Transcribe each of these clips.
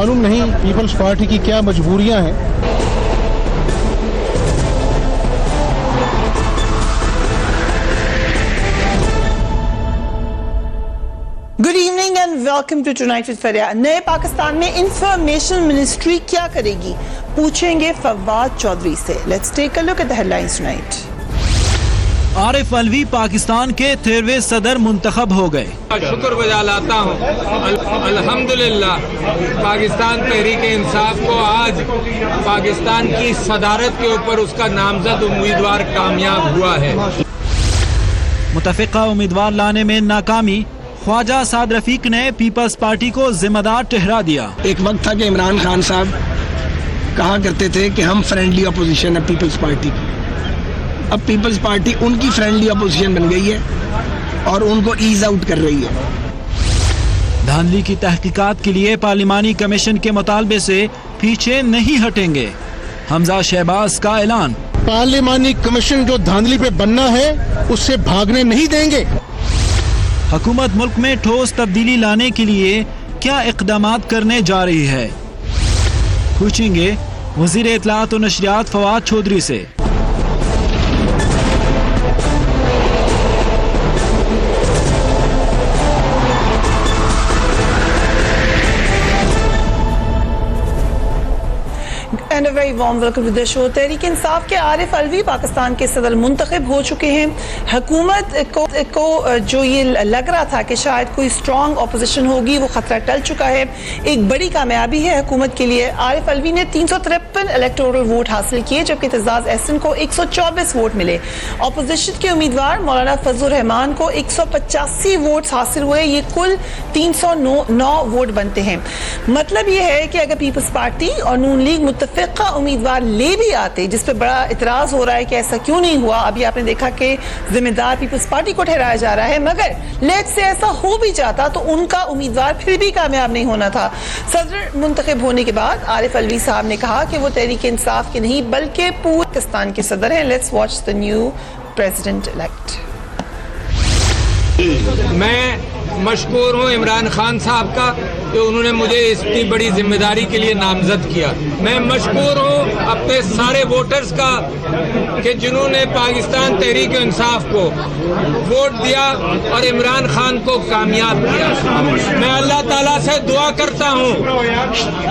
मालूम नहीं peoples party की क्या मजबूरियां हैं। Good evening and welcome to tonight with Faria. नए पाकिस्तान में इंफॉर्मेशन मिनिस्ट्री क्या करेगी, पूछेंगे फवाद चौधरी से। Let's take a look at the headlines tonight. Arif Alvi Pakistan के 13वें सदर मुंतखब हो गए। शुक्रगुजार लाता हूँ अल्हम्दुलिल्लाह पाकिस्तान तहरीक इंसाफ को आज पाकिस्तान की सदारत के ऊपर उसका नामजद उम्मीदवार कामयाब हुआ है। मुतफिका उम्मीदवार लाने में नाकामी, ख्वाजा साद रफीक ने पीपल्स पार्टी को जिम्मेदार ठहरा दिया। एक वक्त था कि इमरान खान साहब कहा करते थे कि हम फ्रेंडली अपोजिशन है पीपल्स पार्टी की। अब पीपल्स पार्टी उनकी फ्रेंडली अपोजिशन बन गई है और उनको ईज आउट कर रही है। धांधली की तहकीकात के लिए पार्लिमानी कमीशन के मुतालबे से पीछे नहीं हटेंगे, हमजा शहबाज का ऐलान। पार्लिमानी कमीशन जो धांधली पे बनना है उससे भागने नहीं देंगे। हुकूमत मुल्क में ठोस तब्दीली लाने के लिए क्या इक़दामात करने जा रही है, पूछेंगे वज़ीर इत्तलाआत और नशरियात फवाद चौधरी से। And a very warm welcome to the show. Tehreek Insaf के आरिफ अलवी पाकिस्तान के सदर मुंतखब हो चुके हैं। हुकूमत को जो ये लग रहा था कि शायद कोई स्ट्रॉन्ग अपोजिशन होगी, वो खतरा टल चुका है। एक बड़ी कामयाबी है हुकूमत के लिए। आरिफ अलवी ने 353 इलेक्टोरल वोट हासिल किए, जबकि एतजाज एहसन को 124 वोट मिले। अपोजिशन के उम्मीदवार मौलाना फजलुर रहमान को 185 वोट हासिल हुए। ये कुल 309 वोट बनते हैं। मतलब ये है कि अगर पीपल्स पार्टी और नून लीग मुत्तफिका उम्मीदवार ले भी आते, जिस पे बड़ा इतराज हो रहा है कि ऐसा क्यों नहीं हुआ, अभी आपने देखा कि जिम्मेदार पीपल्स पार्टी को ठहराया जा रहा है, मगर लेट से ऐसा हो भी जाता तो उनका उम्मीदवार फिर भी कामयाब नहीं होना था। सदर मुंतखब होने के बाद आरिफ अलवी साहब ने कहा कि वो तहरीक इंसाफ के नहीं बल्कि पूरे पाकिस्तान के सदर हैं। Let's watch the new president elect. मैं मशकूर हूँ इमरान खान साहब का कि उन्होंने मुझे इतनी बड़ी जिम्मेदारी के लिए नामजद किया। मैं मशकूर हूँ अपने सारे वोटर्स का कि जिन्होंने पाकिस्तान तहरीक इंसाफ को वोट दिया और इमरान खान को कामयाब किया। मैं अल्लाह ताला से दुआ करता हूँ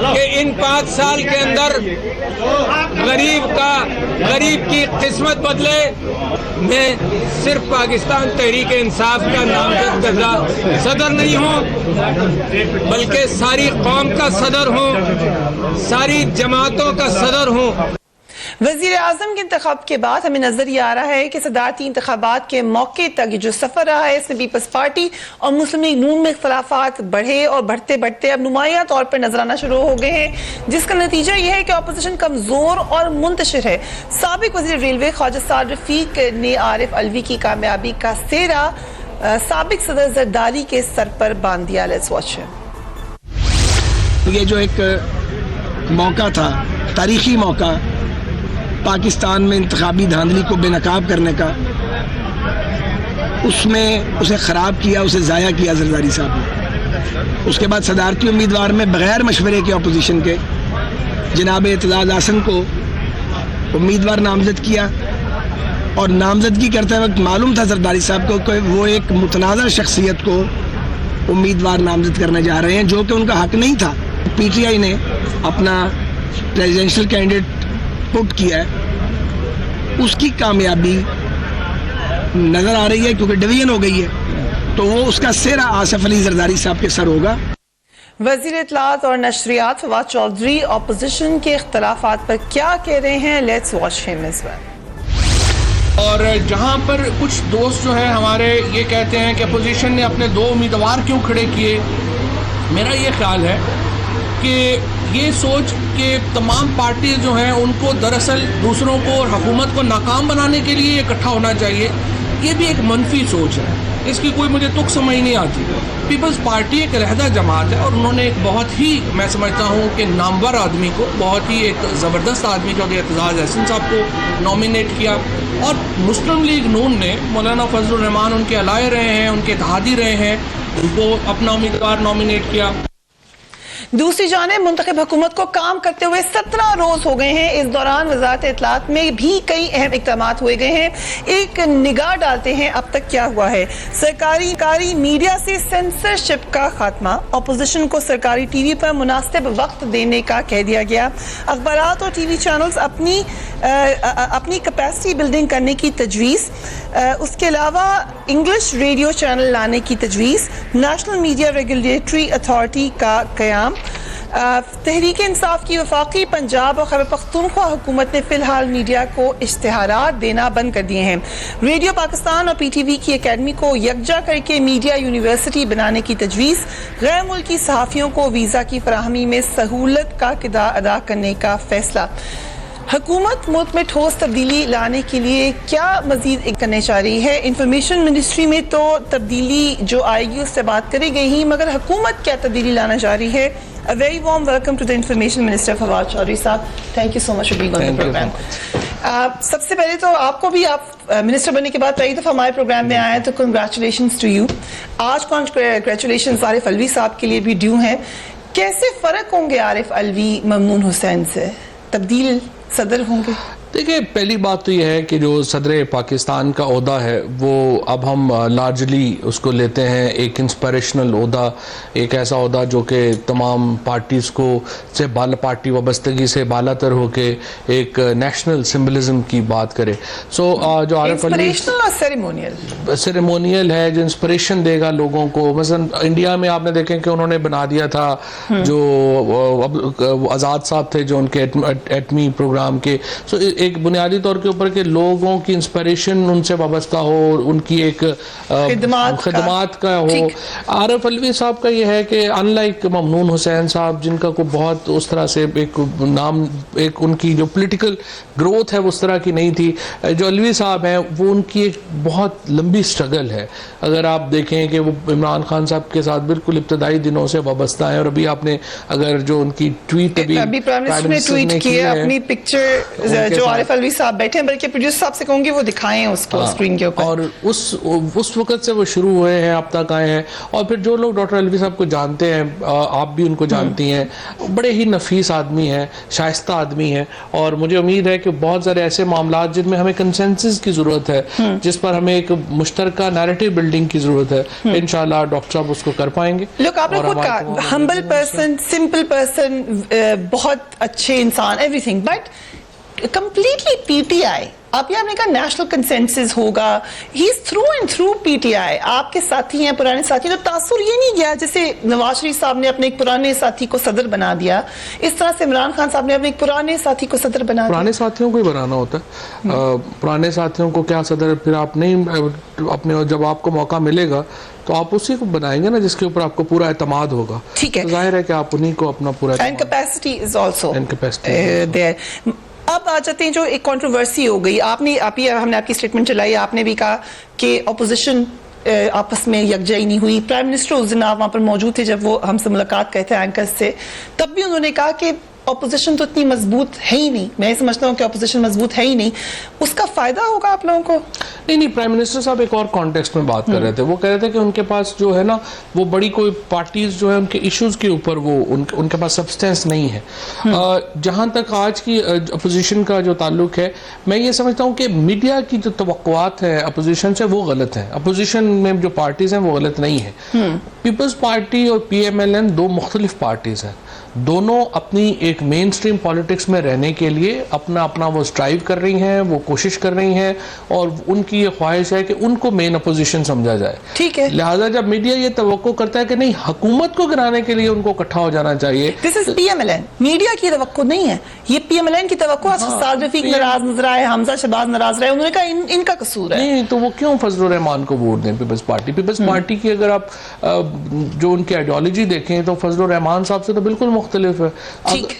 कि इन 5 साल के अंदर गरीब की किस्मत बदले। मैं सिर्फ पाकिस्तान तहरीक इंसाफ का नामजद करदा सदर नहीं हूँ, बल्कि सारी कौम का सदर हूँ, सारी जमातों का सदर हूँ। वज़ीर आज़म के इंतखाब के बाद हमें नजर ये आ रहा है कि सदारती इंतखाबात के मौके तक ये जो सफर रहा है, इसमें पीपल्स पार्टी और मुस्लिम लीग नून में इख्तलाफात बढ़े और बढ़ते बढ़ते अब नुमाया तौर पर नजर आना शुरू हो गए हैं, जिसका नतीजा यह है कि अपोजिशन कमजोर और मुंतशिर है। साबिक वज़ीर रेलवे ख्वाजा साद रफीक ने आरिफ अलवी की कामयाबी का सेहरा साबिक सदर जरदारी के सर पर बांध दिया। Let's watch. ये जो एक मौका था, तारीखी मौका पाकिस्तान में इंतखाबी धांधली को बेनकाब करने का, उसमें उसे ख़राब किया, उसे ज़ाया किया जरदारी साहब ने। उसके बाद सदारती उम्मीदवार में बग़ैर मशवरे के अपोजिशन के जनाब एतजाज एहसन को उम्मीदवार नामजद किया और नामजदगी करते वक्त मालूम था जरदारी साहब को कि वो एक मुतनाज़ा शख्सियत को उम्मीदवार नामजद करने जा रहे हैं, जो कि उनका हक नहीं था। PTI ने अपना प्रेसिडेंशियल कैंडिडेट पुट किया है, उसकी कामयाबी नज़र आ रही है क्योंकि डिवीजन हो गई है, तो वो उसका सेहरा आसिफ अली जरदारी साहब के सर होगा। वज़ीर इत्तलाआत और नशरियात फवाद चौधरी अपोजिशन के इख्तलाफात पर क्या कह रहे हैं, let's watch him as well. और जहाँ पर कुछ दोस्त जो है हमारे ये कहते हैं कि अपोजिशन ने अपने 2 उम्मीदवार क्यों खड़े किए, मेरा ये ख्याल है कि ये सोच कि तमाम पार्टी जो हैं उनको दरअसल दूसरों को और हुकूमत को नाकाम बनाने के लिए इकट्ठा होना चाहिए, ये भी एक मनफी सोच है। इसकी कोई मुझे तुक समझ नहीं आती। पीपल्स पार्टी एक अलहदा जमात है और उन्होंने एक बहुत ही, मैं समझता हूँ कि नामवर आदमी को, बहुत ही एक ज़बरदस्त आदमी को, एतजाज एहसन साहब को नॉमिनेट किया और मुस्लिम लीग नून ने मौलाना फजलुर रहमान उनके अलाए रहे हैं, उनके इत्तेहादी रहे हैं, उनको अपना उम्मीदवार नॉमिनेट किया। दूसरी जानिब मुंतखब हुकूमत को काम करते हुए 17 रोज हो गए हैं। इस दौरान वजारत इत्तलात में भी कई अहम इक़दाम हुए गए हैं। एक निगाह डालते हैं अब तक क्या हुआ है। सरकारी मीडिया से सेंसरशिप का खात्मा, अपोजिशन को सरकारी टीवी पर मुनासिब वक्त देने का कह दिया गया। अखबारात और टीवी चैनल्स अपनी कैपेसिटी बिल्डिंग करने की तजवीज़, उसके अलावा इंग्लिश रेडियो चैनल लाने की तजवीज़, नेशनल मीडिया रेगुलेटरी अथॉरिटी का क़याम। तहरीक इंसाफ की वफाकी पंजाब और खैबर पख्तूनख्वा हुकूमत ने फिलहाल मीडिया को इश्तिहारात देना बंद कर दिए हैं। रेडियो पाकिस्तान और PTV की अकेडमी को यकजा करके मीडिया यूनिवर्सिटी बनाने की तजवीज़। गैर मुल्की सहाफ़ियों को वीज़ा की फराहमी में सहूलत का किरदार अदा करने का फैसला। हुकूमत मुल्क में ठोस तब्दीली लाने के लिए क्या मजीद करने चाह रही है। इंफॉर्मेशन मिनिस्ट्री में तो तब्दीली जो आएगी उससे बात करी गई ही, मगर हुकूमत क्या तब्दीली लाना चाह रही है। A very warm welcome to the Information Minister Fawad Chaudhary साहब। Thank you so much for being on the program. सबसे पहले तो आपको भी, आप मिनिस्टर बनने के बाद पहली दफ़ा हमारे प्रोग्राम में आए हैं, तो कंग्रेचुलेशंस टू यू। आज कंग्रेचुलेशंस आरिफ अलवी साहब के लिए भी ड्यू हैं। कैसे फ़र्क होंगे आरिफ अलवी ममनून हुसैन से? तब्दील सदर होंगे? देखिए, पहली बात तो यह है कि जो सदर पाकिस्तान का ओहदा है वो अब हम लार्जली उसको लेते हैं एक इंस्पिरेशनल ओहदा, एक ऐसा ओहदा जो कि तमाम पार्टीज़ को से पार्टी वाबस्तगी से बालातर होके एक नेशनल सिम्बलिज्म की बात करे। सो जो आरिफ अलवी सेरेमोनियल है, जो इंस्पिरेशन देगा लोगों को। मसलन इंडिया में आपने देखें कि उन्होंने बना दिया था, जो आज़ाद साहब थे जो उनके एटमी प्रोग्राम के, सो एक बुनियादी तौर के ऊपर के लोगों की इंस्पिरेशन उनसे वाबस्ता हो, उनकी एक खिदमात का हो। आरिफ अलवी साहब का यह है कि अनलाइक ममनून हुसैन साहब, जिनका को बहुत उस तरह से एक नाम, एक उनकी जो पॉलिटिकल ग्रोथ है वो उस तरह की नहीं थी। जो अलवी साहब हैं वो उनकी एक बहुत लंबी स्ट्रगल है। अगर आप देखें कि वो इमरान खान साहब के साथ बिल्कुल इब्तदाई दिनों से वाबस्ता है, और अभी आपने अगर जो उनकी ट्वीट अभी प्राइम मिनिस्टर ने ट्वीट किया अपनी पिक्चर जो आरिफ अलवी साहब बैठे हैं, बल्कि प्रोड्यूसर साहब से कहूंगी वो दिखाएं उसको स्क्रीन के ऊपर। और उस वक्त से वो शुरू हुए हैं, अब तक आए हैं। और फिर जो लोग डॉक्टर अलवी साहब को जानते हैं, आप भी उनको जानती हैं, बड़े ही नफीस आदमी हैं, शाइस्ता आदमी हैं। और मुझे उम्मीद है कि बहुत सारे ऐसे मामला जिनमें हमें कंसेंसस की जरूरत है, जिस पर हमें एक मुश्तरका नैरेटिव बिल्डिंग की जरूरत है, इंशाल्लाह डॉक्टर साहब उसको कर पाएंगे। लोग आपने खुद कहा हम्बल पर्सन, सिंपल पर्सन, बहुत अच्छे इंसान, एवरीथिंग, बट कंप्लीटली PTI। आप ये आपने कहा नेशनल कंसेंसस होगा, he is through and through PTI। आपके साथी हैं, पुराने साथी, तो तासुर ये नहीं गया जैसे नवाज शरीफ साहब ने अपने एक पुराने साथी को सदर बना दिया, इस तरह से इमरान खान साहब ने अपने एक पुराने साथी को सदर बना दिया। पुराने साथियों को ही बनाना होता है, पुराने साथियों को क्या सदर, फिर आप नहीं अपने, जब आपको मौका मिलेगा तो आप उसी को बनाएंगे ना जिसके ऊपर आपको पूरा एतमाद होगा। ठीक है, तो जाहिर है कि आप उन्हीं को अपना पूरा कैपेसिटी इज आल्सो देयर। अब आ जाते हैं जो एक कंट्रोवर्सी हो गई, हमने आपकी स्टेटमेंट चलाई, आपने भी कहा कि ऑपोजिशन आपस में यकजाई नहीं हुई। प्राइम मिनिस्टर उस दिन आप वहां पर मौजूद थे जब वो हमसे मुलाकात करते हैं एंकर्स से, तब भी उन्होंने कहा कि ऑपोजिशन तो इतनी मजबूत है ही नहीं। मैं समझता हूँ कि ऑपोजिशन मजबूत है ही नहीं, उसका फायदा होगा आप लोगों को? नहीं, प्राइम मिनिस्टर साहब एक और कॉन्टेक्स्ट में बात कर रहे थे। वो कह रहे थे कि उनके पास जो है ना, वो बड़ी कोई पार्टीज जो है उनके इश्यूज के ऊपर वो उनके पास सब्सटेंस नहीं है। जहां तक आज की अपोजिशन का जो ताल्लुक है, मैं ये समझता हूँ कि मीडिया की जो तवक्कुआत है अपोजिशन से वो गलत है। अपोजिशन में जो पार्टीज हैं वो गलत नहीं है। पीपल्स पार्टी और PMLN दो मुख्तलिफ पार्टीज हैं, दोनों अपनी एक मेन स्ट्रीम पॉलिटिक्स में रहने के लिए अपना वो स्ट्राइव कर रही हैं, वो कोशिश कर रही हैं, और उनकी ये ख्वाहिश है कि उनको मेन अपोजिशन समझा जाए। ठीक है, लिहाजा जब मीडिया ये तवक्को करता है कि नहीं, हुकूमत को गिराने के लिए उनको इकट्ठा हो जाना चाहिए, दिस इज PMLN। मीडिया की तवक्को नहीं है, ये PMLN की तवक्को। साद रफीक नाराज नजर आए, हमजा शहबाज नाराज रहे, उन्होंने कहा इनका कसूर है। नहीं, तो वो क्यों फजलुर रहमान को वोट दें? पीपल्स पार्टी की अगर आप जो उनकी आइडियोलॉजी देखें तो फजलुर रहमान साहब से तो बिल्कुल मुख्तलिफ है।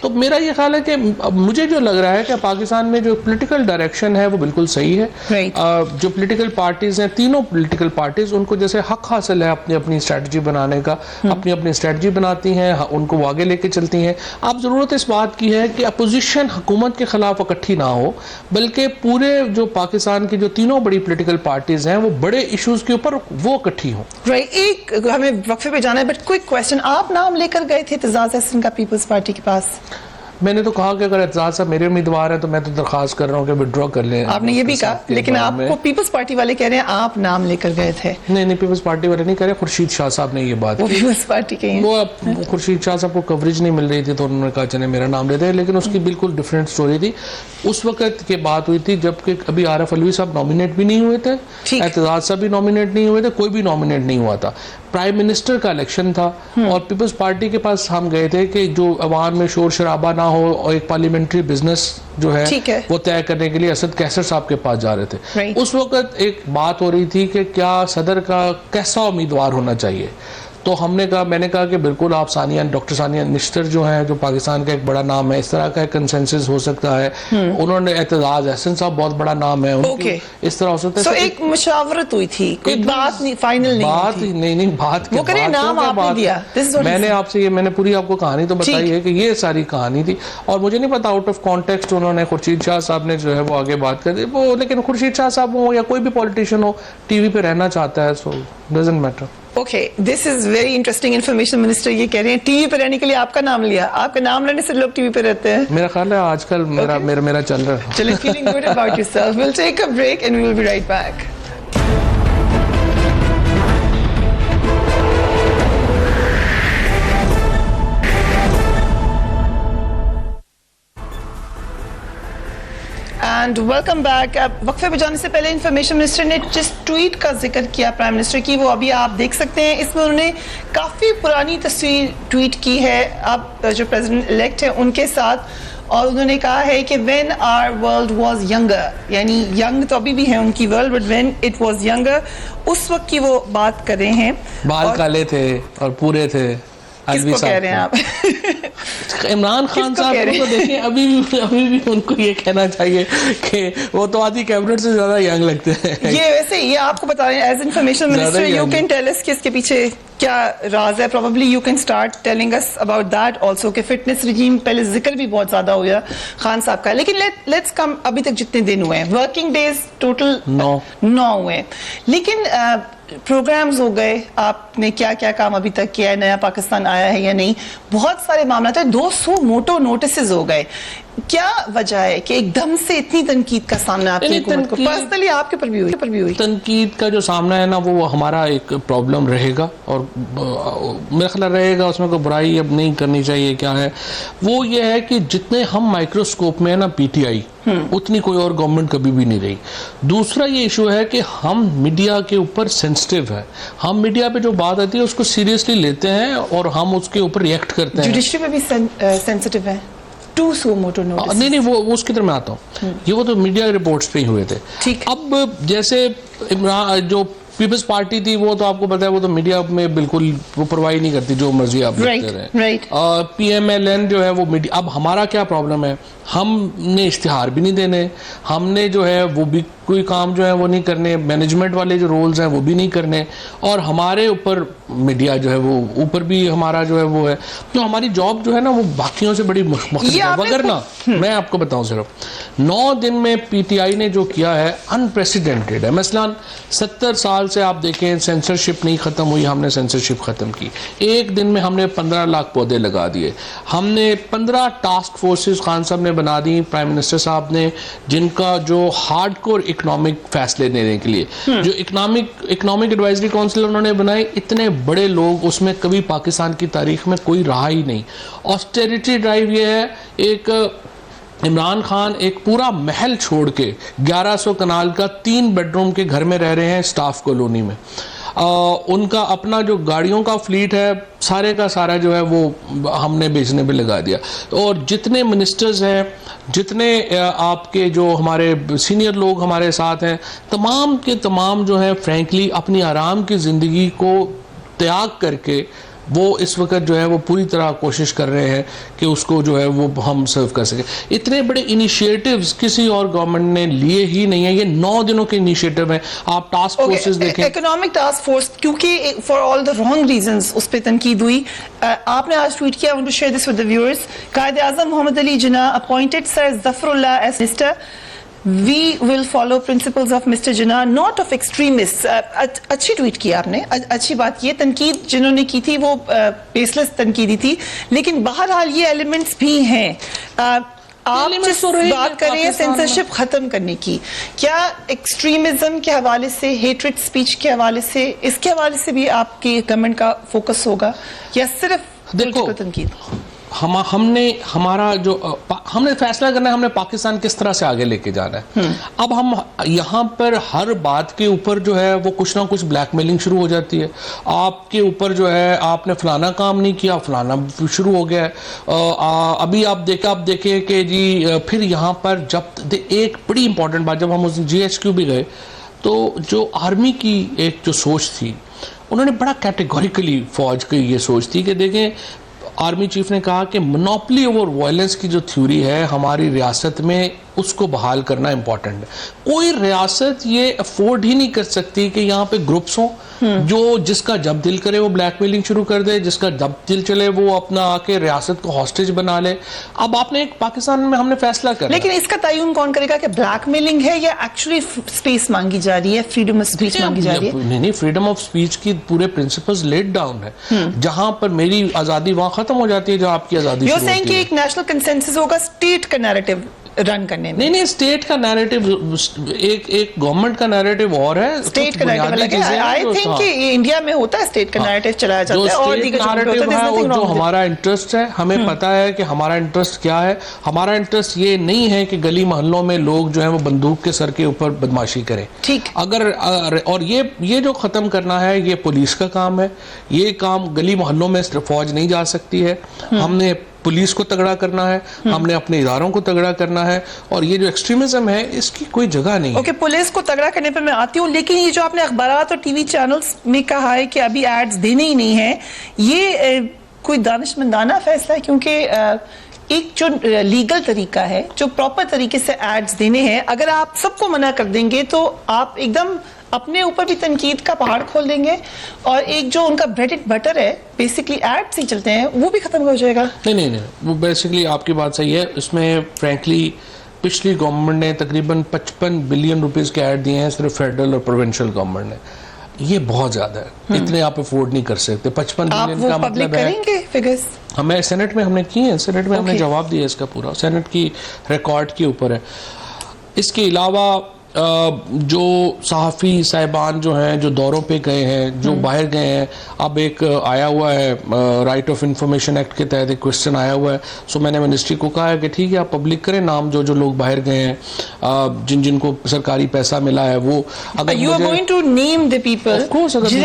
तो मेरा ये ख्याल है कि मुझे जो लग रहा है कि पाकिस्तान में जो पॉलिटिकल डायरेक्शन है वो बिल्कुल सही है। जो पॉलिटिकल पार्टीज हैं, तीनों पॉलिटिकल पार्टीज, उनको जैसे हक हासिल है अपनी अपनी स्ट्रेटजी बनाने का, अपनी अपनी स्ट्रेटजी बनाती हैं, उनको वो आगे लेके चलती हैं। अब ज़रूरत इस बात की है कि अपोजिशन हुकूमत के खिलाफ इकट्ठी ना हो, बल्कि पूरे जो पाकिस्तान की जो तीनों बड़ी पॉलिटिकल पार्टीज हैं वो बड़े इश्यूज के ऊपर वो इकट्ठी हों। एक हमें वक्फे पे जाना है, बट क्विक क्वेश्चन, आप नाम लेकर गए थे एतजाज अहसन का पीपल्स पार्टी के पास? मैंने तो कहा कि अगर एतजाज साहब मेरे उम्मीदवार हैं तो मैं तो दरख्वास्त कर रहा हूँ कि विड्रॉ कर लें। आपने ये भी कहा, लेकिन आपको पीपल्स पार्टी वाले कह रहे हैं आप नाम लेकर गए थे। नहीं, पीपल्स पार्टी वाले नहीं कह रहे, खुर्शीद शाह साहब ने ये बात की। पीपल्स पार्टी के वो खुर्शीद शाह साहब को कवरेज नहीं मिल रही थी तो उन्होंने कहा चले मेरा नाम लेते हैं, लेकिन उसकी बिल्कुल डिफरेंट स्टोरी थी। उस वक्त की बात हुई थी जबकि अभी आरिफ अलवी साहब नॉमिनेट भी नहीं हुए थे, एतजाज साहब भी नॉमिनेट नहीं हुए थे, कोई भी नॉमिनेट नहीं हुआ था। प्राइम मिनिस्टर का इलेक्शन था और पीपल्स पार्टी के पास हम गए थे कि जो अवाम में शोर शराबा ना हो और एक पार्लियामेंट्री बिजनेस जो है वो तय करने के लिए असद कैसर साहब के पास जा रहे थे। उस वक्त एक बात हो रही थी कि क्या सदर का कैसा उम्मीदवार होना चाहिए, तो मैंने कहा कि बिल्कुल आप डॉक्टर सानिया निश्तर जो हैं, जो पाकिस्तान का एक बड़ा नाम है, इस तरह का कंसेंसस हो सकता है। उन्होंने एतजाज अहसन साहब बहुत बड़ा नाम है, इस तरह हो सकता है। एक मुशावरत हुई थी, कोई बात नहीं, फाइनल नहीं, बात नहीं बात वो करे नाम आपने दिया। मैंने आपसे मैंने पूरी आपको कहानी तो बताई है कि ये सारी कहानी थी, और मुझे नहीं पता आउट ऑफ कॉन्टेक्स्ट उन्होंने खुर्शीद शाह साहब ने जो है वो आगे बात कर दी वो, लेकिन खुर्शीद शाह साहब हो या कोई भी पॉलिटिशियन हो टीवी पे रहना चाहता है, सो doesn't matter. Okay, this is very interesting information. Minister ये कह रहे हैं टीवी पे रहने के लिए आपका नाम लिया, आपका नाम लेने से लोग टीवी पे रहते हैं। मेरा ख्याल है आजकल मेरा चल रहा है। चलिए, feeling good about yourself. Will take a break and we will be right back. And welcome back. वक्फे पे जाने से पहले इंफॉर्मेशन मिनिस्टर ने जिस ट्वीट का जिक्र किया प्राइम मिनिस्टर की, वो अभी आप देख सकते हैं। इसमें उन्होंने काफ़ी पुरानी तस्वीर ट्वीट की है अब जो प्रेसिडेंट इलेक्ट है उनके साथ, और उन्होंने कहा है कि when our world was younger, यानी यंग तो अभी भी है उनकी world, but when it was younger, उस वक्त की वो बात कर रहे हैं। बाल काले थे और पूरे थे। किसको कह रहे हैं आप? इमरान खान साहब को देखिए, अभी भी उनको ये कहना चाहिए कि वो तो आधी कैबिनेट से ज्यादा यंग लगते हैं। ये वैसे ये आपको बता रहे हैं as information minister, you can tell us कि इसके पीछे क्या राज है। Probably you can start telling us about that also कि फिटनेस रिजीम पहले जिक्र भी बहुत ज्यादा हो गया खान साहब का, लेकिन लेट्स कम अभी तक जितने दिन हुए हैं, वर्किंग डेज टोटल 9 हुए, लेकिन प्रोग्राम्स हो गए, आपने क्या क्या काम अभी तक किया है, नया पाकिस्तान आया है या नहीं, बहुत सारे मामला थे, 200 मोटो नोटिस हो गए। क्या वजह है कि एकदम से इतनी तनकीद का सामना आपकी हुकूमत को, पर्सनली आपके पर भी हुई? तनकीद का जो सामना है ना वो हमारा एक प्रॉब्लम रहेगा, और मेरा ख्याल रहेगा, उसमें कोई बुराई अब नहीं करनी चाहिए। क्या है वो, ये है कि जितने हम माइक्रोस्कोप में है ना पीटीआई, उतनी कोई और गवर्नमेंट कभी भी नहीं रही। दूसरा ये इशू है कि हम मीडिया के ऊपर सेंसिटिव है, हम मीडिया पे जो बात आती है उसको सीरियसली लेते हैं और हम उसके ऊपर रिएक्ट करते हैं। जुडिशरी में भी सेंसिटिव है। 200 मोटो नोटिस नहीं वो उसकी तरफ मैं आता हूँ, ये वो तो मीडिया रिपोर्ट्स पे ही हुए थे। ठीक। अब जैसे जो पीपल्स पार्टी थी वो तो आपको पता है वो तो मीडिया में बिल्कुल परवाही नहीं करती, जो मर्जी आप लिखते रहे। PMLN जो है वो मीडिया, अब हमारा क्या प्रॉब्लम है, हमने इश्तिहार भी नहीं देने, हमने जो है वो भी कोई काम जो है वो नहीं करने, मैनेजमेंट वाले जो रोल्स हैं वो भी नहीं करने, और हमारे ऊपर मीडिया जो है वो ऊपर भी हमारा जो है वो है, तो हमारी जॉब जो है ना वो बाकियों से बड़ी मुख्तलिफ है। वगर ना मैं आपको बताऊं, सिर्फ 9 दिन में PTI ने जो किया है अनप्रेसिडेंटेड है। मसलन 70 साल से आप देखें सेंसरशिप नहीं ख़त्म हुई, हमने सेंसरशिप ख़त्म की। एक दिन में हमने 15 लाख पौधे लगा दिए, हमने 15 टास्क फोर्सेस खान साहब ने बना दी, प्राइम मिनिस्टर साहब ने, जिनका जो हार्डकोर इकोनॉमिक फैसले लेने के लिए जो इकोनॉमिक एडवाइजरी काउंसिल उन्होंने बनाए, इतने बड़े लोग उसमें कभी पाकिस्तान की तारीख में कोई रहा ही नहीं। ऑस्टेरिटी ड्राइव ये है, एक इमरान खान एक पूरा महल छोड़ के 1100 कनाल का 3 बेडरूम के घर में रह रहे हैं स्टाफ कॉलोनी में। उनका अपना जो गाड़ियों का फ्लीट है सारे का सारा जो है वो हमने बेचने पे लगा दिया। और जितने मिनिस्टर्स हैं, जितने आपके जो हमारे सीनियर लोग हमारे साथ हैं, तमाम के तमाम जो है फ्रैंकली अपनी आराम की ज़िंदगी को त्याग करके वो इस वक्त जो है वो पूरी तरह कोशिश कर रहे हैं कि उसको जो है वो हम सर्व कर सकें। इतने बड़े इनिशिएटिव्स किसी और गवर्नमेंट ने लिए ही नहीं है, ये 9 दिनों के इनिशिएटिव हैं। आप टास्क फोर्सेस देखें, इकोनॉमिक टास्क फोर्स, क्योंकि for all the wrong reasons उस पर तनकीद हुई। आपने आज ट्वीट किया, I want to share this with the viewers, Quaid-e-Azam Mohammad Ali Jinnah appointed sir Zafarullah as minister, We will follow principles of Mr. Jinnah, not of extremists. अच्छी tweet की आपने, अच्छी बात की है। तनकीद जिन्होंने की थी वो बेसलेस तनकीदी थी, लेकिन बहरहाल ये एलिमेंट्स भी हैं। आप जिस बात कर रहे हैं सेंसरशिप खत्म करने की, क्या एक्सट्रीमिज्म के हवाले से, हेट्रेड स्पीच के हवाले से, इसके हवाले से भी आपकी गवर्नमेंट का फोकस होगा या सिर्फ देखो तनकीद? हमने फैसला करना है हमने पाकिस्तान किस तरह से आगे लेके जाना है। अब हम यहाँ पर हर बात के ऊपर जो है वो कुछ ना कुछ ब्लैकमेलिंग शुरू हो जाती है। आपके ऊपर जो है आपने फलाना काम नहीं किया, फलाना शुरू हो गया है। अभी आप देखें कि जी फिर यहाँ पर जब एक बड़ी इंपॉर्टेंट बात, जब हम उस GHQ भी गए तो जो आर्मी की एक जो सोच थी, उन्होंने बड़ा कैटेगोरिकली फौज की ये सोच थी कि देखें, आर्मी चीफ ने कहा कि मोनोपोली ओवर वायलेंस की जो थ्योरी है हमारी रियासत में, उसको बहाल करना इंपॉर्टेंट है। कोई रियासत ये अफोर्ड ही नहीं कर सकती कि यहाँ पे ग्रुप्स हों जो जिसका जब दिल करे वो ब्लैकमेलिंग शुरू कर दे, जिसका जब दिल चले वो अपना आके रियासत को हॉस्टेज बना ले। अब आपने एक पाकिस्तान में हमने फैसला कर, लेकिन इसका तयन कौन करेगा कि ब्लैकमेलिंग है या एक्चुअली स्पेस मांगी जा रही है, फ्रीडम ऑफ स्पीच मांगी जा रही है? नहीं, फ्रीडम ऑफ स्पीच की पूरे प्रिंसिपल्स लेट डाउन है। जहां पर मेरी आजादी वहां खत्म हो जाती है जहां आपकी आजादी शुरू होती है। कि एक नेशनल कंसेंसस होगा स्टेट का नैरेटिव रन करने में। नहीं, स्टेट का नैरेटिव एक गवर्नमेंट का नैरेटिव और है, स्टेट का नैरेटिव आई थिंक कि इंडिया में होता है, स्टेट का नैरेटिव चलाया जाता है और नैरेटिव है और जो हमारा इंटरेस्ट है, हमें पता है कि हमारा इंटरेस्ट क्या है। हमारा इंटरेस्ट ये नहीं है कि गली मोहल्लों में लोग जो है वो बंदूक के सर के ऊपर बदमाशी करें। ठीक, अगर और ये जो खत्म करना है ये पुलिस का काम है। ये काम गली मोहल्लों में सिर्फ फौज नहीं जा सकती है। हमने पुलिस को तगड़ा करना है, हमने अपने इदारों को तगड़ा करना है, और ये जो एक्सट्रीमिज्म है इसकी कोई जगह नहीं। ओके, पुलिस को तगड़ा करने पे मैं आती हूँ, लेकिन ये जो आपने अखबारात और टीवी चैनल्स में कहा है कि अभी एड्स देने ही नहीं है, ये कोई दानिशमंदाना फैसला है? क्योंकि एक जो लीगल तरीका है, जो प्रॉपर तरीके से एड्स देने हैं, अगर आप सबको मना कर देंगे तो आप एकदम अपने ऊपर भी तनकीद का पहाड़ खोल देंगे, और एक जो उनका ब्रेड एंड बटर है बेसिकली एड्स ही चलते हैं, वो भी खत्म हो जाएगा। नहीं, वो बेसिकली आपकी बात सही है। इसमें फ्रैंकली पिछली गवर्नमेंट ने तकरीबन 55 बिलियन रुपीस के ऐड दिए हैं सिर्फ फेडरल और प्रोविंशियल गवर्नमेंट ने। ये बहुत ज्यादा है, इतने आप अफोर्ड नहीं कर सकते। 55 बिलियन का मतलब है, करेंगे फिगर्स? हमें सेनेट में हमने किए हैं, सेनेट में हमने जवाब दिया इसका पूरा, सेनेट की रिकॉर्ड के ऊपर है। इसके अलावा जो सहाफ़ी साहिबान जो हैं, जो दौरों पे गए हैं, जो बाहर गए हैं, अब एक आया हुआ है राइट ऑफ इंफॉर्मेशन एक्ट के तहत एक क्वेश्चन आया हुआ है। सो मैंने मिनिस्ट्री को कहा है कि ठीक है आप पब्लिक करें नाम जो लोग बाहर गए हैं, जिनको सरकारी पैसा मिला है वो। अगर you are going to name the people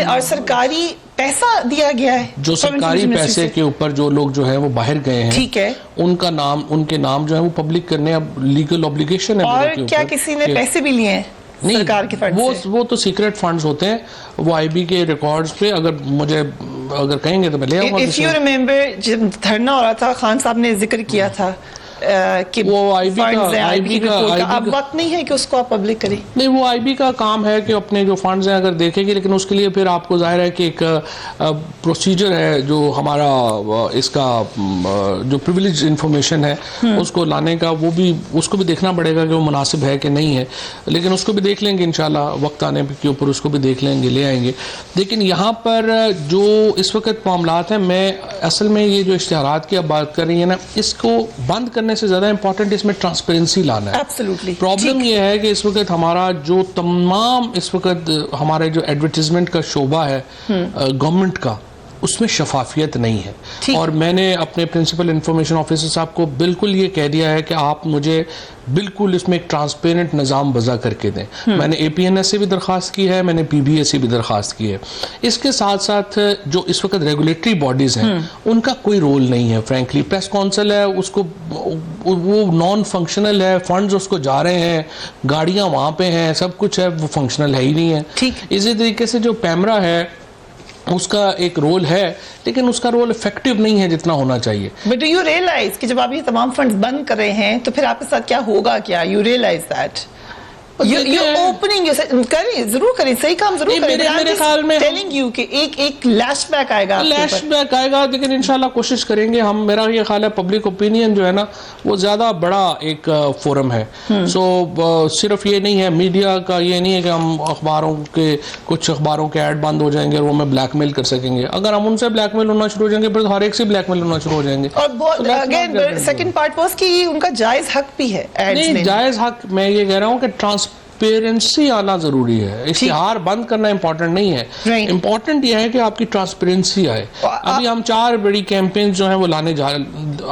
और सरकारी पैसा दिया गया है, जो सरकारी पैसे के ऊपर जो लोग जो है वो बाहर गए हैं, ठीक है, उनका नाम, उनके नाम जो है वो पब्लिक करने अब लीगल ऑब्लिगेशन है। और क्या किसी ने पैसे भी लिए हैं सरकार के फंड से? वो तो सीक्रेट फंड्स होते हैं, वो आईबी के रिकॉर्ड्स पे अगर कहेंगे तो मैं ले आऊंगा। इफ यू रिमेंबर जब धरना हो रहा था, खान साहब ने जिक्र किया था कि वो आईबी का अब वक्त नहीं है कि उसको आप पब्लिक करें। नहीं, वो आईबी का काम है कि अपने जो फंड्स हैं अगर देखेंगे, लेकिन उसके लिए फिर आपको जाहिर है कि एक प्रोसीजर है जो हमारा इसका जो प्रिविलेज इंफॉर्मेशन है उसको लाने का, उसको भी देखना पड़ेगा कि वो मुनासिब है कि नहीं है, लेकिन उसको भी देख लेंगे इंशाल्लाह, वक्त आने के ऊपर उसको भी देख लेंगे, ले आएंगे। लेकिन यहाँ पर जो इस वक्त मामलात हैं, मैं असल में ये जो इश्तिहारात की आप बात कर रही है ना, इसको बंद करने से ज्यादा इंपॉर्टेंट इसमें ट्रांसपेरेंसी लाना है। Absolutely. प्रॉब्लम ये है कि इस वक्त हमारा जो तमाम इस वक्त हमारे जो एडवर्टीजमेंट का शोबा है गवर्नमेंट का, उसमें शफाफियत नहीं है। और मैंने अपने प्रिंसिपल इंफॉर्मेशन ऑफिसर साहब को बिल्कुल ये कह दिया है कि आप मुझे बिल्कुल इसमें एक ट्रांसपेरेंट निज़ाम वज़ा करके दें। मैंने APNS से भी दरख्वास्त की है, मैंने PBA से भी दरख्वास्त की है। इसके साथ साथ जो इस वक्त रेगुलेटरी बॉडीज़ हैं उनका कोई रोल नहीं है। फ्रैंकली प्रेस काउंसिल है, उसको वो नॉन फंक्शनल है, फंड्स उसको जा रहे हैं, गाड़ियाँ वहाँ पे हैं, सब कुछ है, वो फंक्शनल है ही नहीं है। इसी तरीके से जो पैमरा है उसका एक रोल है, लेकिन उसका रोल इफेक्टिव नहीं है जितना होना चाहिए। बट डू यू रियलाइज कि जब आप ये तमाम फंड्स बंद कर रहे हैं तो फिर आपके साथ क्या होगा? क्या you realise that you opening करें, जरूर करें, सही काम जरूर करें। मेरे ख्याल में टेलिंग यू कि एक लैशबैक आएगा, लेकिन इंशाल्लाह कोशिश करेंगे हम। मेरा ये ख्याल है पब्लिक ओपिनियन जो है ना वो ज्यादा बड़ा एक फोरम है। सो सिर्फ ये नहीं है मीडिया का, ये नहीं है कि हम कुछ अखबारों के ऐड बंद हो जाएंगे और वो हमें ब्लैकमेल कर सकेंगे। अगर हम उनसे ब्लैकमेल होना शुरू हो जाएंगे फिर हर एक से ब्लैकमेल होना शुरू हो जाएंगे। और अगेन सेकंड पार्ट वाज कि उनका जायज हक भी है। नहीं, जायज हक, मैं ये कह रहा हूँ कि ट्रांसपेरेंसी आना जरूरी है। इश्तिहार बंद करना इंपॉर्टेंट नहीं है, इंपॉर्टेंट यह है कि आपकी ट्रांसपेरेंसी आए। अभी हम 4 बड़ी कैंपेन जो है वो लाने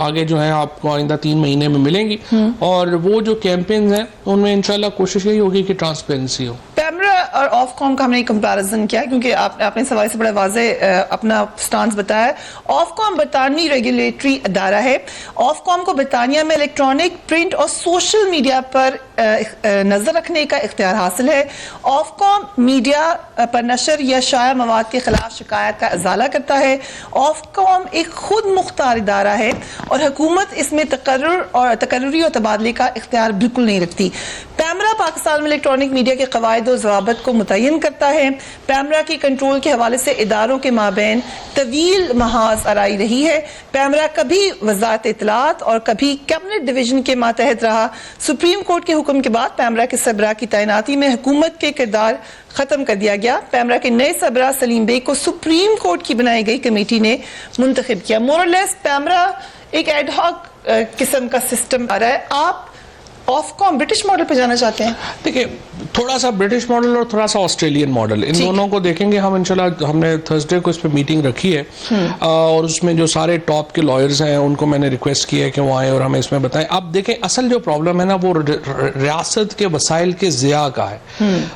आगे जो है आपको आइंदा 3 महीने में मिलेंगी, और वो जो कैंपेन हैं उनमें इंशाल्लाह कोशिश यही होगी कि ट्रांसपेरेंसी हो। पैमरा और ऑफकॉम का हमने कंपैरिजन किया क्योंकि आपने सवाल से बड़ा वाज़े अपना स्टांस बताया। ऑफकॉम बरतानवी रेगुलेटरी अदारा है। ऑफकॉम को बरतानिया में इलेक्ट्रॉनिक, प्रिंट और सोशल मीडिया पर नजर रखने का इख्तियार हासिल है। ऑफकॉम मीडिया पर नशर या शाया मवाद के खिलाफ शिकायत का इजाला करता है। ऑफकॉम एक खुद मुख्तार इदारा है और हुकूमत इसमें तकर्रुरी और तबादले का इख्तियार बिल्कुल नहीं रखती। पैमरा पाकिस्तान में इलेक्ट्रॉनिक मीडिया के कवायद और ज़वाबित को मुतय्यन करता है। पैमरा की कंट्रोल के हवाले से इदारों के माबैन तवील महाज आराई रही है। पैमरा कभी वजारत इत्तलात और कभी कैबिनेट डिवीजन के मातहत रहा। सुप्रीम कोर्ट के हुक्म के बाद पैमरा के सबरा की तैनाती में हुकूमत के किरदार खत्म कर दिया गया। पैमरा के नए सबरा सलीम बेग को सुप्रीम कोर्ट की बनाई गई कमेटी ने मुंतखब किया। मोरलेस पैमरा एक एडहॉक किस्म का सिस्टम आ रहा है। आप ऑफकॉम ब्रिटिश मॉडल पे जाना चाहते हैं? देखिए, थोड़ा सा ब्रिटिश मॉडल और थोड़ा सा ऑस्ट्रेलियन मॉडल, इन दोनों को देखेंगे हम इंशाल्लाह। हमने थर्सडे को इस पे मीटिंग रखी है और उसमें जो सारे टॉप के लॉयर्स हैं उनको मैंने रिक्वेस्ट किया है कि वो आए और हमें इसमें बताएं। अब देखें, असल जो प्रॉब्लम है ना वो रियासत के वसाइल के ज़िया का है।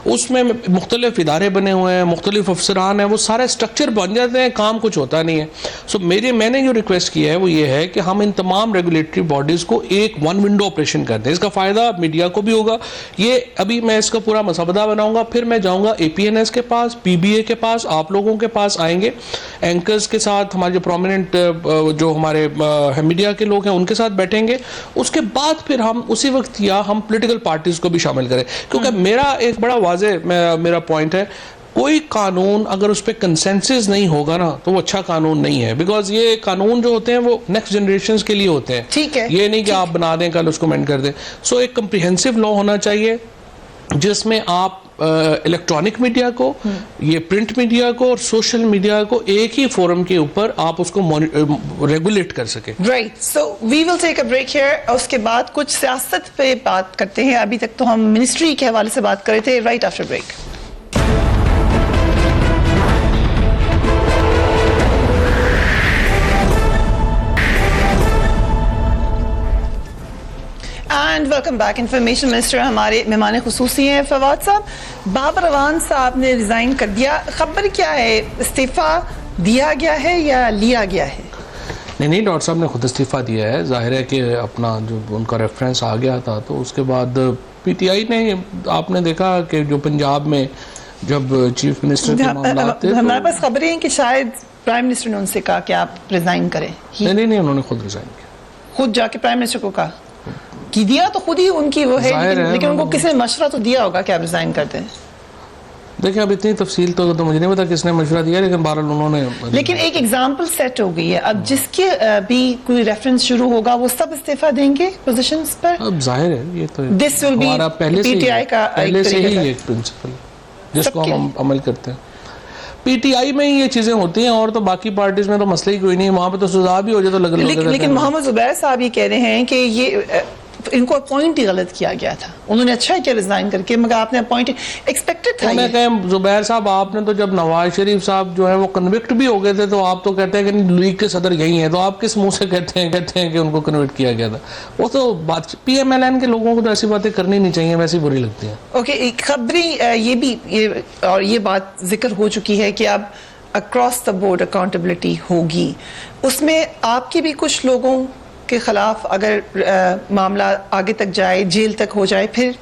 उसमें मुख्तलिफ इदारे बने हुए हैं, मुख्तलिफ अफसरान हैं, वो सारे स्ट्रक्चर बन जाते हैं, काम कुछ होता नहीं है। सो मैंने जो रिक्वेस्ट किया है वो ये है कि हम इन तमाम रेगुलेटरी बॉडीज़ को एक वन विंडो ऑपरेशन कर दें। इसका फ़ायदा मीडिया को भी होगा। ये अभी मैं इसका पूरा मसवदा बनाऊंगा, फिर मैं जाऊंगा APNS के पास, PBA के पास, आप लोगों के पास आएंगे, एंकर्स के साथ, हमारे जो प्रोमिनेंट जो हमारे मीडिया के लोग हैं उनके साथ बैठेंगे। उसके बाद फिर हम उसी वक्त या हम पॉलिटिकल पार्टीज को भी शामिल करें, क्योंकि मेरा एक बड़ा वाज़े मेरा पॉइंट है, कोई कानून अगर उस पर कंसेंसस नहीं होगा ना तो वो अच्छा कानून नहीं है। बिकॉज ये कानून जो होते हैं वो नेक्स्ट जनरेशन के लिए होते हैं। ठीक है, ये नहीं कि आप बना दें कल उसको अमेंड कर दें। सो एक कम्प्रिहेंसिव लॉ होना चाहिए जिसमें आप इलेक्ट्रॉनिक मीडिया को, ये प्रिंट मीडिया को और सोशल मीडिया को एक ही फोरम के ऊपर आप उसको रेगुलेट कर सके। Right, so we will take a break here. उसके बाद कुछ सियासत पे बात करते हैं। अभी तक तो हम मिनिस्ट्री के हवाले से बात कर रहे थे। Right after break. And welcome back. Information minister हमारे मेहमान खुसूसी हैं फवाद साहब। बाबर अवान साहब ने रिजाइन कर दिया, खबर क्या है? इस्तीफा दिया गया है या लिया गया है? नहीं, डॉक्टर साहब ने खुद इस्तीफा दिया है। जाहिर है कि अपना जो उनका रेफरेंस आ गया था तो उसके बाद PTI ने, आपने देखा कि जो पंजाब में जब चीफ मिनिस्टर के मामलात थे, हमारे पास खबरें हैं कि शायद प्राइम मिनिस्टर ने उनसे कहा कि आप रिजाइन करें। नहीं, उन्होंने खुद रिजाइन किया, खुद जाके प्राइम मिनिस्टर को कहा कि दिया तो खुद ही उनकी वो है, लेकिन उनको किसने मशवरा तो दिया होगा कि आप रिजाइन करते हैं। देखिए, अब इतनी तफसील तो मुझे नहीं पता किसने मशवरा दिया, लेकिन बहरहाल उन्होंने। लेकिन एक एग्जाम्पल सेट हो गई है। अब जिसके भी कोई रेफरेंस शुरू होगा वो सब इस्तीफा देंगे पोजीशंस पर। अब जाहिर है ये तो दिस विल बी PTI का पहले से ही एक प्रिंसिपल जिसको हम अमल करते हैं। PTI में ही ये चीजें होती हैं और तो बाकी पार्टीज में तो मसला ही कोई नहीं है, वहां पे तो सुझाव भी हो जाए तो लग। लेकिन मोहम्मद जुबैर साहब ये कह रहे हैं कि ये इनको अपॉइंट ही गलत किया गया था। उन्होंने अच्छा किया रिजाइन करके, मगर आपने अपॉइंट एक्सपेक्टेड था। मैं कहें जुबैर साहब, आपने तो जब नवाज शरीफ साहब जो है वो कन्विक्ट भी हो गए थे तो आप तो कहते हैं कि लीग के सदर यही हैं, तो आप किस मुंह से कहते हैं कि उनको कन्विक्ट किया गया था? वो तो बात PMLN के लोगों को तो ऐसी बातें करनी नहीं चाहिए, वैसी बुरी लगती है। ओके, खबरें ये बात जिक्र हो चुकी है कि अब अक्रॉस द बोर्ड अकाउंटेबिलिटी होगी। उसमें आपके भी कुछ लोगों के खिलाफ अगर मामला आगे तक जाए, जेल तक हो जाए, फिर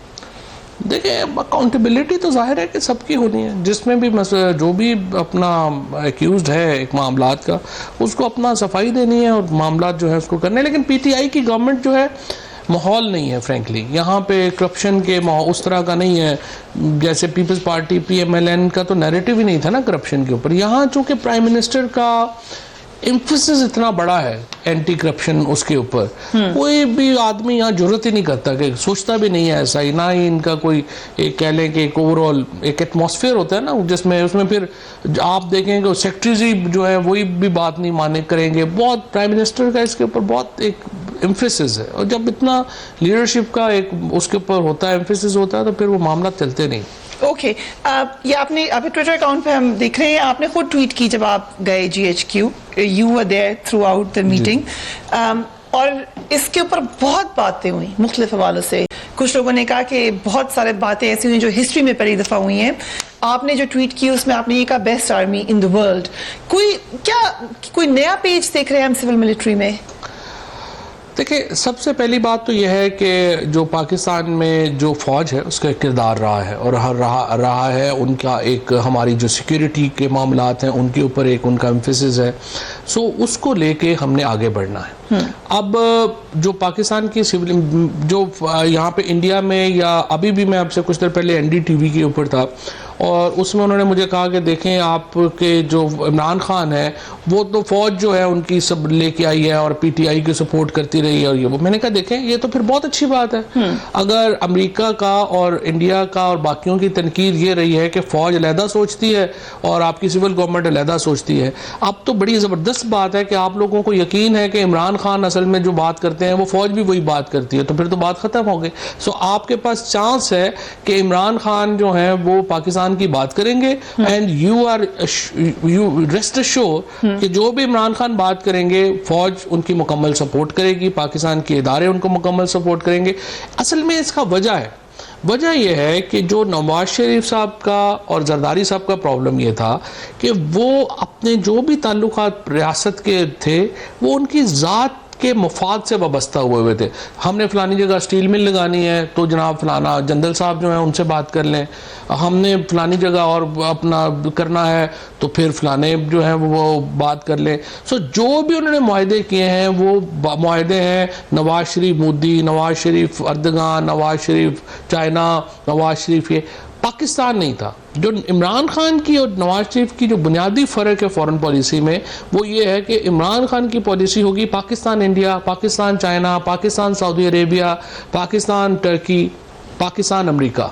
देखिए, अकाउंटेबिलिटी तो जाहिर है कि सबकी होनी है, जिसमें भी जो भी अपना एक्यूज्ड है एक मामलात का, उसको अपना सफाई देनी है और मामलात जो है उसको करने। लेकिन पीटीआई की गवर्नमेंट जो है, माहौल नहीं है फ्रेंकली, यहाँ पे करप्शन के उस तरह का नहीं है जैसे पीपल्स पार्टी पीएमएलएन का तो नैरेटिव ही नहीं था ना करप्शन के ऊपर। यहाँ चूँकि प्राइम मिनिस्टर का एम्फेसिस इतना बड़ा है एंटी करप्शन उसके ऊपर, कोई भी आदमी यहाँ जरूरत ही नहीं करता, कि सोचता भी नहीं है ऐसा ही, ना ही इनका कोई एक कह लें कि एक ओवरऑल एक एटमॉस्फेयर होता है ना, जिसमें उसमें फिर आप देखेंगे सेक्रेटरीज ही जो है वही भी बात नहीं माने करेंगे। बहुत प्राइम मिनिस्टर का इसके ऊपर बहुत एक एम्फेसिस है, और जब इतना लीडरशिप का एक उसके ऊपर होता है एम्फेसिस होता है तो फिर वो मामला चलते नहीं। ओके, ये आपने अभी ट्विटर अकाउंट पे हम देख रहे हैं, आपने खुद ट्वीट की जब आप गए GHQ, you were there throughout the meeting, और इसके ऊपर बहुत बातें हुई मुख्तलिफ हवालों से। कुछ लोगों ने कहा कि बहुत सारे बातें ऐसी हुई जो हिस्ट्री में पहली दफ़ा हुई हैं। आपने जो ट्वीट की उसमें आपने ये कहा best army in the world. कोई नया पेज देख रहे हैं हम सिविल मिलिट्री में? देखिए, सबसे पहली बात तो यह है कि जो पाकिस्तान में जो फ़ौज है उसका किरदार रहा है और रहा है, उनका एक हमारी जो सिक्योरिटी के मामलात हैं उनके ऊपर एक उनका एम्फेसिस है, सो उसको लेके हमने आगे बढ़ना है। अब जो पाकिस्तान की सिविल जो यहाँ पे इंडिया में, या अभी भी मैं आपसे कुछ देर पहले एनडीटीवी के ऊपर था और उसमें उन्होंने मुझे कहा कि देखें आपके जो इमरान खान है वो तो फ़ौज जो है उनकी सब लेके आई है और पीटीआई की सपोर्ट करती रही है और ये वो। मैंने कहा देखें ये तो फिर बहुत अच्छी बात है। अगर अमेरिका का और इंडिया का और बाकियों की तनकीद ये रही है कि फ़ौज अलहदा सोचती है और आपकी सिविल गवर्नमेंट अलहदा सोचती है, अब तो बड़ी ज़बरदस्त बात है कि आप लोगों को यकीन है कि इमरान खान असल में जो बात करते हैं वो फ़ौज भी वही बात करती है, तो फिर तो बात ख़त्म हो गई। सो आपके पास चांस है कि इमरान खान जो है वो पाकिस्तान की बात करेंगे, एंड यू रेस्ट एश्योर कि जो भी इमरान खान बात करेंगे फौज उनकी मुकम्मल सपोर्ट करेगी, पाकिस्तान के इदारे उनको मुकम्मल सपोर्ट करेंगे। असल में इसका वजह यह है कि जो नवाज शरीफ साहब का और जरदारी साहब का प्रॉब्लम ये था कि वो अपने जो भी ताल्लुकात रियासत के थे वो उनकी ज़ात के मफाद से वाबस्ता हुए थे। हमने फ़लानी जगह स्टील मिल लगानी है तो जनाब फ़लाना जनरल साहब जो हैं उनसे बात कर लें, हमने फ़लानी जगह और अपना करना है तो फिर फ़लाने जो हैं वो बात कर लें। सो जो भी उन्होंने मुआहदे किए हैं वो मुआहदे हैं नवाज शरीफ मोदी, नवाज शरीफ अर्दगान, नवाज शरीफ चाइना, नवाज शरीफ ये, पाकिस्तान नहीं था। जो इमरान खान की और नवाज शरीफ की जो बुनियादी फ़र्क है फ़ॉरेन पॉलिसी में वो ये है कि इमरान खान की पॉलिसी होगी Pakistan India, Pakistan China, Pakistan Saudi Arabia, Pakistan Turkey, Pakistan America.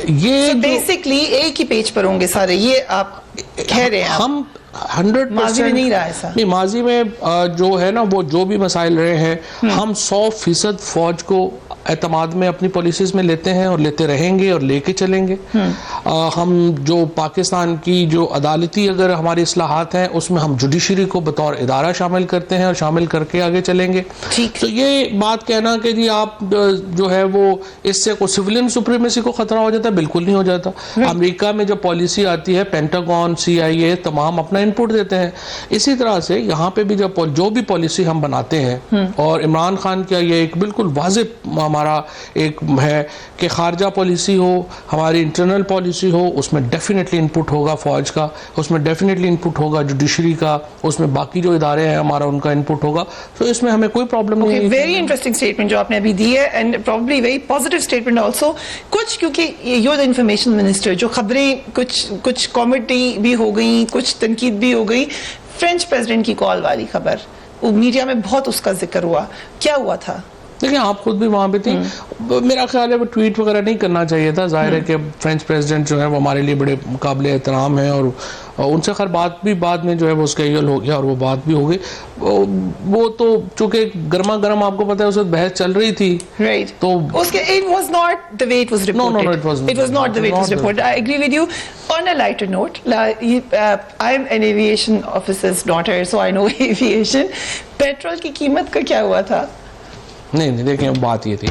ये बेसिकली एक ही पेज पर होंगे सारे, ये आप कह रहे हैं। हम 100% माजी में नहीं रहा ऐसा। नहीं, माजी में जो है ना वो जो भी मसाइल रहे हैं हम 100% फौज को एतमाद में अपनी पॉलिसीज में लेते हैं और लेते रहेंगे और लेके चलेंगे। हम जो पाकिस्तान की जो अदालती अगर हमारी इस्लाहात हैं उसमें हम जुडिशरी को बतौर इदारा शामिल करते हैं और शामिल करके आगे चलेंगे। तो ये बात कहना कि जी आप जो है वो इससे को सिविलियन सुप्रीमेसी को खतरा हो जाता है, बिल्कुल नहीं हो जाता। अमेरिका में जब पॉलिसी आती है पेंटागन, CIA तमाम अपना इनपुट देते हैं। इसी तरह से यहाँ पे भी जब जो भी पॉलिसी हम बनाते हैं और इमरान खान का ये एक बिल्कुल वाजिब हमारा एक है कि खारजा पॉलिसी हो, हमारी इंटरनल पॉलिसी हो, उसमें डेफिनेटली इनपुट होगा फौज का, उसमें डेफिनेटली इनपुट होगा जुडिशरी का, उसमें बाकी जो इदारे हैं हमारा उनका इनपुट होगा। तो इसमें हमें कोई प्रॉब्लम नहीं है। वेरी इंटरेस्टिंग स्टेटमेंट जो आपने अभी दी है, and probably very positive statement also. कुछ क्योंकि you are the information minister, जो खबरें कुछ कॉमेडी भी हो गई, कुछ तनकीद भी हो गई। फ्रेंच प्रेसिडेंट की कॉल वाली खबर, वो मीडिया में बहुत उसका जिक्र हुआ, क्या हुआ था? देखिए आप खुद भी वहाँ पे थी, मेरा ख्याल है वो ट्वीट वगैरह नहीं करना चाहिए था। जाहिर है कि फ्रेंच प्रेसिडेंट जो है वो हमारे लिए बड़े काबिल एहतराम है और उनसे खैर बात भी बाद में जो है वो स्केड्यूल हो गया और वो बात भी हो गई। वो तो चूंकि गर्मा गर्म आपको पता है उस वक्त बहस चल रही थी, राइट? तो उसके it was not the way it was reported. No, it was not the way it was reported. I agree with you. On a lighter note, I am an aviation officer's daughter, so I know aviation. Petrol की कीमत का क्या हुआ था? नहीं देखिए बात ये थी,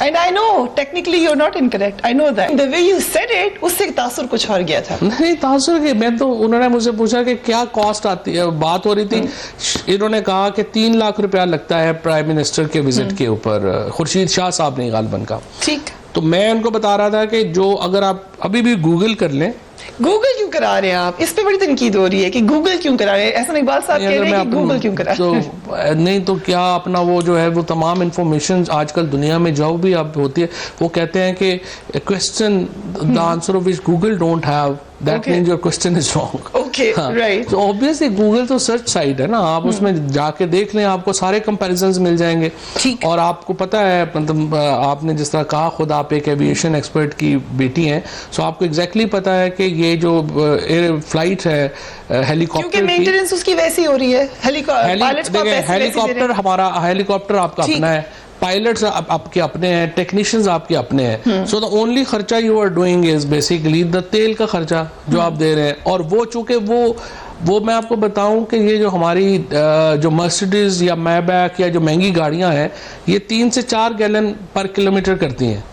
and I know technically you're not incorrect, I know that the way you said it उससे तासुर कुछ और गया था। नहीं तासुर के मैं तो उन्होंने मुझसे पूछा कि क्या कॉस्ट आती है, बात हो रही थी। इन्होंने कहा कि 3 लाख रुपया लगता है प्राइम मिनिस्टर के विजिट के ऊपर, खुर्शीद शाह साहब ने गालबन का। ठीक तो मैं उनको बता रहा था कि जो अगर आप अभी भी गूगल कर लें, गूगल क्यों करा रहे हैं आप? इस पे बड़ी तनकीद हो रही है कि गूगल क्यों करा रहे हैं। ऐसा इकबाल साहब कह रहे हैं कि गूगल क्यों करा तो नहीं तो क्या अपना वो जो है वो तमाम इंफॉर्मेशन आजकल दुनिया में जो भी अब होती है, वो कहते हैं कि question the answer of which Google don't have, that means your question is wrong. Okay, right. तो ऑब्वियसली गूगल तो सर्च साइट है ना, आप उसमें जाके देख लें, आपको सारे कंपैरिजंस मिल जाएंगे। ठीक। और आपको पता है, मतलब आपने जिस तरह कहा, खुद आप एक एविएशन एक्सपर्ट की बेटी हैं, सो आपको एग्जैक्टली पता है कि ये जो एयर फ्लाइट है हेलीकॉप्टर क्योंकि मेंटेनेंस उसकी वैसी हो रही है। हेलीकॉप्टर हमारा, हेलीकॉप्टर आपका अपना है, पायलट्स आपके अपने हैं, टेक्नीशियंस आपके अपने हैं। सो द ओनली खर्चा you are doing is basically the तेल का खर्चा जो आप दे रहे हैं। और वो चूंकि वो मैं आपको बताऊं कि ये जो हमारी जो मर्सिडीज या मैबैक या जो महंगी गाड़ियां हैं, ये 3 से 4 गैलन पर किलोमीटर करती हैं।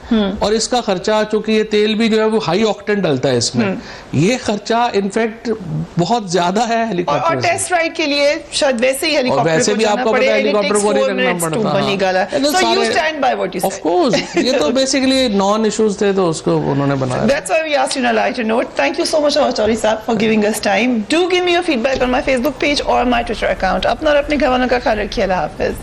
और इसका खर्चा, चूंकि ये तेल भी जो है वो हाई ऑक्टेन डलता है इसमें, ये खर्चा इनफैक्ट बहुत ज्यादा है हेलीकॉप्टर। और टेस्ट राइड के लिए शायद वैसे ही हेलीकॉप्टर, वैसे भी आपको पता है हेलीकॉप्टर को नहीं रखना पड़ता। So you stand by what you say. Of course, ये तो बेसिकली नॉन इश्यूज थे, तो उसको उन्होंने बनाया। That's why we asked you on a lighter note. Thank you so much, Chaudhary Saab, for giving us time. Do give me your feedback on my Facebook page or my Twitter account. अपना और अपने घरवालों का ख्याल रखिए। अल्लाह हाफिज।